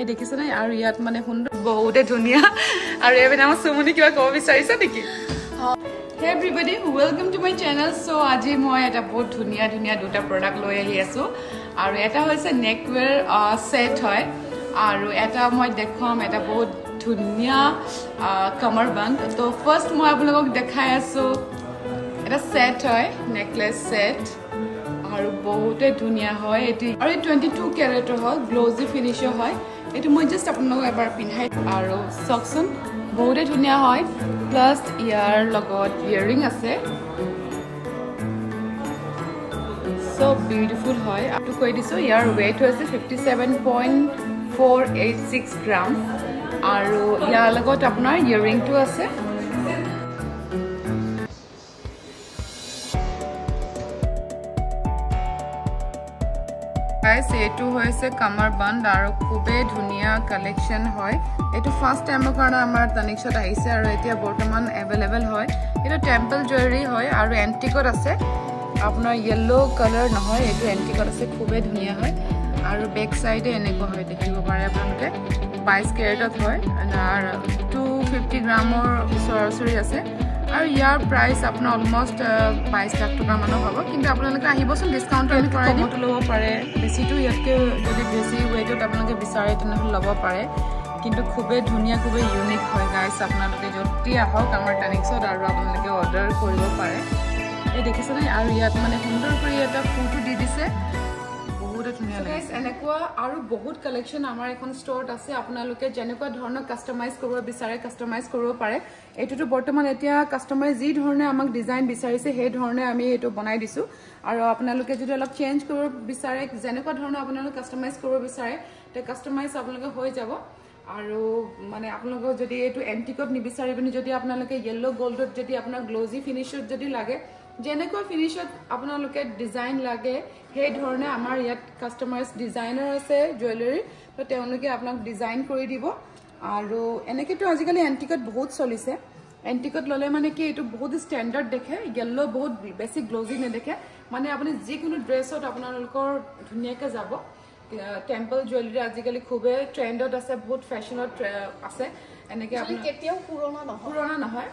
এই দেখিছ না আৰু ইয়াত মানে সুন্দৰ বহুতে ধুনিয়া আৰু এই নাম সুমনি কিবা কব বিচাৰিছা নেকি Hey everybody, welcome to my channel. So আজি মই এটা বহুত ধুনিয়া ধুনিয়া দুটা প্ৰডাক্ট লৈ আহি আছো আৰু এটা হৈছে নেকৱেৰ সেট হয় আৰু এটা মই দেখাম এটা বহুত ধুনিয়া কমৰ বান্দ তো ফাৰ্স্ট মই আপোনালোকক দেখাই আছো এটা সেট হয় নেকলেস সেট আৰু বহুতে ধুনিয়া হয় এটি আৰু 22 ক্যাৰেটৰ হয় গ্লোজি ফিনিশ হয় এটো মই জাস্ট আপোনালোকক এবাৰ পিন্ধাই আৰু সকচন বহুতে ধুনিয়া হয় প্লাস ইয়াৰ লগত ইয়াৰিং আছে so beautiful হয় আপটো কৈ দিছো ইয়াৰ weight হৈছে 57.486 গ্ৰাম আৰু ইয়াৰ লগত আপোনাৰ ইয়াৰিং টো আছে guys etu hoise kamar band aru khube dhuniya collection hoy etu first time karone amar tanishot aise aru etia bortoman available hoy etu temple jewelry hoy aru antique ase apnar yellow color nohoy etu antique ase khube dhuniya hoy aru back side e eneko hoy dekhibo pare apnaloke 22 carat hoy aru 250 gram or sorcery ase আৰু ইয়াৰ price আপোনাৰ almost 22 lakh টকা মান হ'ব কিন্তু আপোনালোকে আহিবচোন discount আমি কৰাই দিম ল'ব পাৰে বেছিটো ইয়াতকে যদি বেছি ওয়েটত আপোনালোকে বিচাৰে তেনেহ'লে ল'ব পাৰে কিন্তু খুবে ধুনিয়া খুবে ইউনিক হয় গাইস আপোনালোকে যদি আহক আমাৰ টানিক্সত আৰু আপোনালোকে অৰ্ডাৰ কৰিব পাৰে এই দেখিছেনে আৰু ইয়াত মানে সুন্দৰ কৰি এটা ফটো দি দিছে guys এনেকুৱা আৰু বহুত কালেকশন আমাৰ এখন ষ্টৰত আছে আপোনালোকে যেনেকুৱা ধৰণৰ কাস্টমাইজ কৰিব বিচাৰে কাস্টমাইজ কৰিব পাৰে এটোটো বৰ্তমান এতিয়া কাস্টমাৰ যি ধৰণে আমাক ডিজাইন বিচাৰিছে সেই ধৰণে আমি এটো বনাই দিছো আৰু আপোনালোকে যদি অলপ চেঞ্জ কৰিব বিচাৰে যেনেকুৱা ধৰণৰ আপোনালোকে কাস্টমাইজ কৰিব বিচাৰে তে কাস্টমাইজ আপোনালোকে হৈ যাব আৰু মানে আপোনালোকে যদি এটো এন্টিকত নিবিচাৰিবনি যদি আপোনালোকে ইয়েলো গোল্ডত যদি আপোনাৰ গ্লোজি ফিনিশত যদি লাগে যেনেকুৱা ফিনিশত আপোনালোকে ডিজাইন লাগে সেই ধৰণে আমাৰ ইয়াত কাস্টমাইজ ডিজাইনাৰ আছে জুৱেলাৰী তো তেওঁলোকে আপোনাক ডিজাইন কৰি দিব আৰু এনেকেটো আজিকালি এন্টিকত বহুত চলিছে এন্টিকত ললে মানে কি এটো বহুত ষ্টেণ্ডাৰ্ড দেখে ইয়েলো বহুত বেছি গ্লোজি নেদেখে মানে আপুনি যিকোনো ড্ৰেছত আপোনালোকৰ ধুনিয়াকে যাব টেম্পল জুৱেলাৰী আজিকালি খুবে ট্ৰেন্ডত আছে বহুত ফ্যাশনত আছে এনেকে আপুনি কেতিয়াও পুৰণা নহয়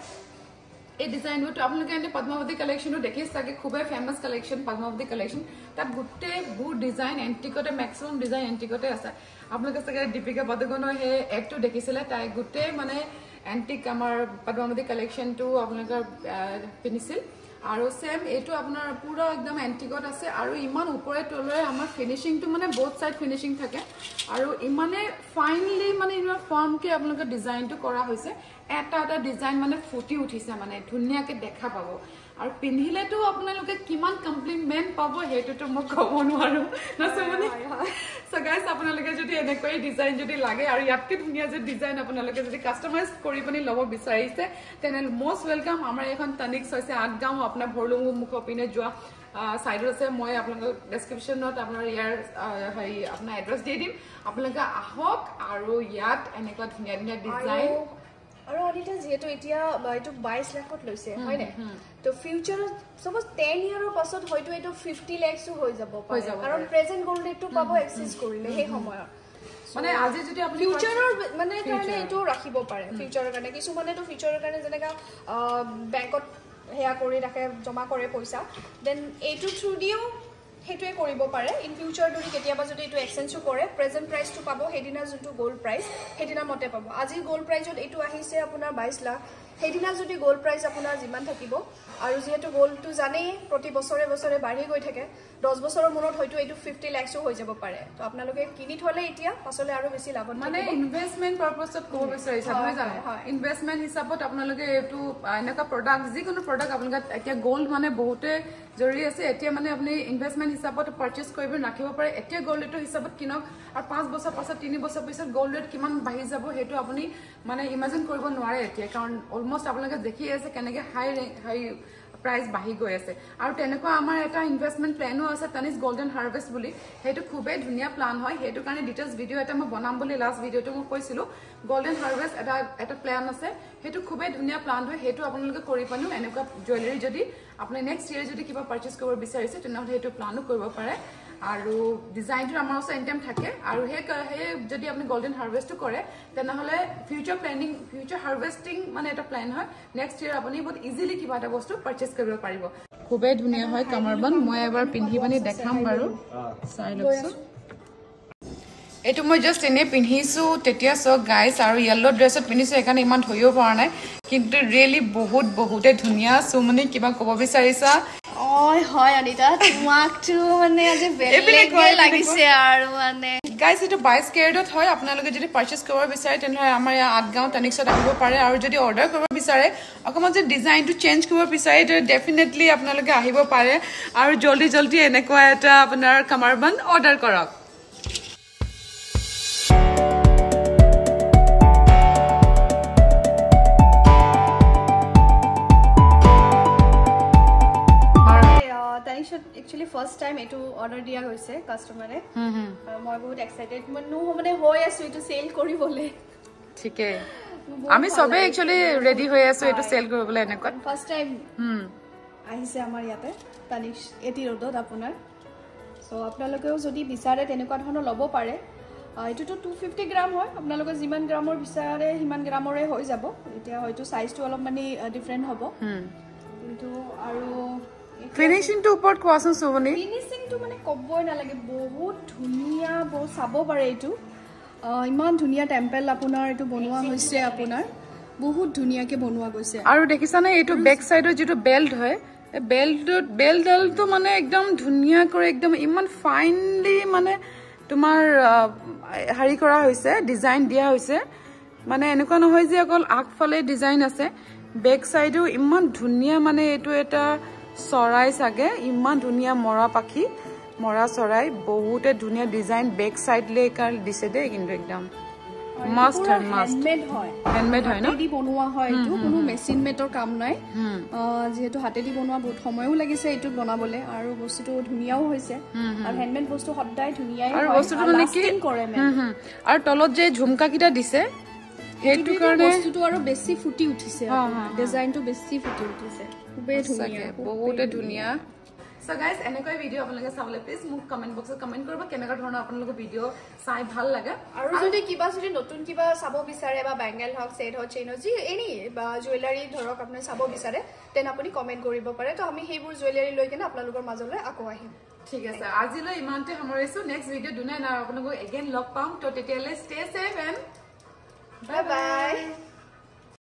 এই ডিজাইনটো আপোনালোকে এনে পদ্মাৱতী কালেকশনটো দেখিছে চাগে খুবে ফেমাস কালেকশন পদ্মাৱতী কালেকশন তাত গুটে বহুত ডিজাইন এন্টিকতে ম্যাক্সিমাম ডিজাইন এন্টিকতে আছে আপোনালোকে চাগে দীপিকা পাদুকনৰ হে একটো দেখিছিলে তাই গুটে মানে এন্টিক আমাৰ পদ্মাৱতী কালেকশনটো আপোনালোকৰ পিনিছিল আৰু সেম এটো আপোনাৰ পুৰা একদম এন্টিকত আছে আৰু ইমান ওপৰে তলৰে আমাৰ ফিনিশিংটো মানে বহুত সাইড ফিনিশিং থাকে আৰু ইমানে ফাইনলি মানে ইমান ফৰ্মকে আপোনালোকে ডিজাইনটো কৰা হৈছে এটা ডিজাইন মানে ফুটি উঠিছে মানে ধুনিয়াকে দেখা পাব আৰু পিন্ধিলেটো আপোনালোকে কিমান কমপ্লিমেন্ট পাব হেতুটো মই ক'ব নোৱাৰো নছে মানে সো গাইস আপোনালোকে যদি এনেকৈ ডিজাইন যদি লাগে আৰু ইয়াতকে ধুনিয়া যে ডিজাইন আপোনালোকে যদি কাস্টমাইজ কৰি পনি ল'ব বিচাৰিছে তেনে মোস্ট ওয়েলকাম আমাৰ এখন টানিক্স হৈছে আটগাঁও আপোনাৰ ভৰলুংগু মুখপিনে যোৱা সাইডত আছে মই আপোনালোক ডেসক্ৰিপচনত আপোনাৰ ইয়াৰ হেৰি আপোনাৰ এড্ৰেছ দি দিম আপোনালোকে আহক আৰু ইয়াত এনেকুৱা ধুনিয়া ধুনিয়া ডিজাইন আৰু অনিতা যেটো এতিয়া এটো 22 লাখত লৈছে হয় নে তো ফিউচাৰত সপোজ 10 ইয়াৰৰ পাছত হয়তো এটো 50 লাখও হৈ যাব পাৰে কাৰণ প্ৰেজেন্ট গোল্ড ৰেটটো পাব এক্সেস কৰিলে সেই সময়ত মানে আজি যদি আপুনি ফিউচাৰৰ মানে কাৰণে এটো ৰাখিব পাৰে ফিউচাৰৰ কাৰণে কিছু মানে তো ফিউচাৰৰ কাৰণে যেনেকা বেংকত হেয়া কৰি ৰাখে জমা কৰে পইচা দেন এটো থ্ৰু দিও হেতুৱে কৰিব পাৰে ইন ফিউচাৰ যদি কেতিয়াবা যদি এটো এক্সচেঞ্জও কৰে প্ৰেজেন্ট প্ৰাইসটো পাব হেদিনা যোনটো গোল্ড প্ৰাইস হেদিনা মতে পাব আজি গোল্ড প্ৰাইসত এটো আহিছে আপোনাৰ 22 লাখ হেদিনা যদি গোল্ড প্ৰাইস আপোনাৰ যিমান থাকিব আৰু যেহেতু গোল্ডটো জানে প্ৰতি বছৰে বছৰে বাঢ়ি গৈ থাকে 10 বছৰৰ মূৰত হয়তো এটো 50 লাখও হৈ যাব পাৰে তো আপোনালোকে কিনি থলে এতিয়া পাছলে আৰু বেছি লাভ মানে ইনভেষ্টমেন্ট পাৰপাছত ক'ব বিচাৰিছা নহয় জানো ইনভেষ্টমেন্ট হিচাপত আপোনালোকে এটো এনেকা প্ৰডাক্ট যিকোনো প্ৰডাক্ট আপোনালোকে এতিয়া গোল্ড মানে বহুতে জৰুৰী আছে এতিয়া মানে আপুনি ইনভেষ্টমেন্ট হিচাপত পাৰচেজ কৰিব ৰাখিব পাৰে এতিয়া গোল্ড ৰেটৰ হিচাপত কিনক আৰু 5 বছৰ পাছত 3 বছৰ পিছত গোল্ড ৰেট কিমান বাঢ়ি যাব হেতু আপুনি মানে ইমাজিন কৰিব নোৱাৰে এতিয়া কাৰণ অলমোস্ট আপোনালোকে দেখি আছে কেনেকে হাই প্ৰাইস বাঢ়ি গৈ আছে আৰু তেনেকুৱা আমাৰ এটা ইনভেষ্টমেন্ট প্ল্যানো আছে তানিস গোল্ডেন হাৰভেষ্ট বুলি হেতু খুবে ধুনিয়া প্লান হয় হেতু কাৰণে ডিটেইলছ ভিডিও এটা মই বনাম বুলি লাষ্ট ভিডিওটো মই কৈছিলো গোল্ডেন হাৰভেষ্ট এটা প্ল্যান আছে হেতু খুবে ধুনিয়া প্লান হয় হেতু আপোনালোকে কৰি পানো এনেকুৱা জুৱেলাৰী যদি আপুনি নেক্সট ইয়াৰ যদি কিবা পাৰচেজ কৰিব বিচাৰিছে তেনেহলে হেতু প্লানো কৰিব পাৰে আৰু ডিজাইনটো আমাৰ ওচৰত এনিটাইম থাকে আৰু সেই যদি আপুনি গোল্ডেন হাৰ্ভেষ্টটো কৰে তেনেহ'লে ফিউচাৰ প্লেনিং ফিউচাৰ হাৰ্ভেষ্টিং মানে এটা প্লেন হয় নেক্সট ইয়েৰ আপুনি বহুত ইজিলি কিবা এটা বস্তু পাৰচেজ কৰিব পাৰিব খুবেই ধুনীয়া হয় কামাৰবান মই এবাৰ পিন্ধি পানি দেখাম বাৰু চাই লওকচোন এইটো মই জাষ্ট এনে পিন্ধিছো তেতিয়া চক গাইজ আৰু য়েল্লো ড্ৰেছত পিন্ধিছো সেইকাৰণে ইমান ধৰিব পৰা নাই কিন্তু ৰিয়েলি বহুতে ধুনীয়া সুমনি কিবা ক'ব বিচাৰিছা হয় অনিতা তোমাকটো মানে আজি বেলেগ লাগিছে আৰু মানে গাইজ এইটো 22 কেৰেটত হয় আপোনালোকে যদি পাৰচেজ কৰিব বিচাৰে তেনেহ'লে আমাৰ ইয়াত আঠগাঁও তানিকছত আহিব পাৰে আৰু যদি অৰ্ডাৰ কৰিব বিচাৰে অকণমান যদি ডিজাইনটো চেঞ্জ কৰিব বিচাৰে তেতিয়া ডেফিনেটলি আপোনালোকে আহিব পাৰে আৰু জল্দি এনেকুৱা এটা আপোনাৰ কামাৰবান অৰ্ডাৰ কৰক Actually first time etu order dia hoise customer e moi bahut excited manu mane hoy asu etu sale koribole thik hai ami sobe actually ready hoy asu etu sale koribole enekot first time ahise amar yate tanish eti rodot apunar so apnalokeo jodi bisare tenekwa dhono lobo pare etu to 250 gram hoy apnaloke jiman gramor bisare himan gramore hoy jabo etia hoyto size to olop mani different hobo kintu aru finishing টু উপৰত কোৱাচোন সুমনি finishing two মানে কবই না লাগে বহুত ধুনিয়া বহুত চাব পাৰে এটো ইমান ধুনিয়া টেম্পল আপোনাৰ এটো বনোৱা হৈছে আপোনাৰ বহুত ধুনিয়াকে বনোৱা গৈছে আৰু দেখিছা না এটো বেক সাইডৰ যেটো বেল্ট হয় এই বেল্টটো মানে একদম ধুনিয়া কৰে একদম ইমান ফাইনলি মানে তোমাৰ হাৰি কৰা হৈছে ডিজাইন দিয়া হৈছে মানে এনেকুৱা নহয় যে অকল আগফালে ডিজাইন আছে বেক সাইডও ইমান ধুনিয়া মানে এটো এটা চৰাই সাগে ইমান ধুনিয়া মৰা পাখি মৰা চৰাই বহুতে ধুনিয়া ডিজাইন বেক সাইড লেকাৰ দিছে দে কিন্তু একদম মাস্ট হ্যান্ডমেড হয় না হাতেদি বনোৱা হয় এটো কোনো মেচিন মেটৰ কাম নাই যেহেতু হাতেদি বনোৱা বহুত সময়ও লাগিছে এটো বনাবলে আৰু বস্তুটো ধুনিয়াও হৈছে আৰু হ্যান্ডমেড বস্তু সদায় ধুনিয়াই হয় আৰু বস্তুটো মানে কি কৰে আৰু তলত যে ঝুমকা কিটা দিছে হেতু কাৰণে বস্তুটো আৰু বেছি ফুটি উঠিছে ডিজাইনটো বেছি ফুটি উঠিছে খুবেই ধুনিয়া বহুতে ধুনিয়া সো গাইস এনেকৈ ভিডিও আপোনালোকে চাবলে প্লিজ মোক কমেন্ট বক্সত কমেন্ট কৰিব কেনেকা ধৰণৰ আপোনালোকে ভিডিও চাই ভাল লাগে আৰু যদি কিবা যদি নতুন কিবা চাব বিচাৰে বা বেঙ্গল হক সেট হক চেইন হক এনি বা জুৱেলাৰী ধৰক আপুনি চাব বিচাৰে তেন আপুনি কমেন্ট কৰিব পাৰে তো আমি হেইবোৰ জুৱেলাৰী লৈ কেনে আপোনালোকৰ মাজলৈ আকৌ আহিম ঠিক আছে আজিলৈ ইমানতে সামৰিছো নেক্সট ভিডিও দুনাই না আপোনালোকক এগেইন লগ পাম তো তেতিয়ালে stay safe and bye bye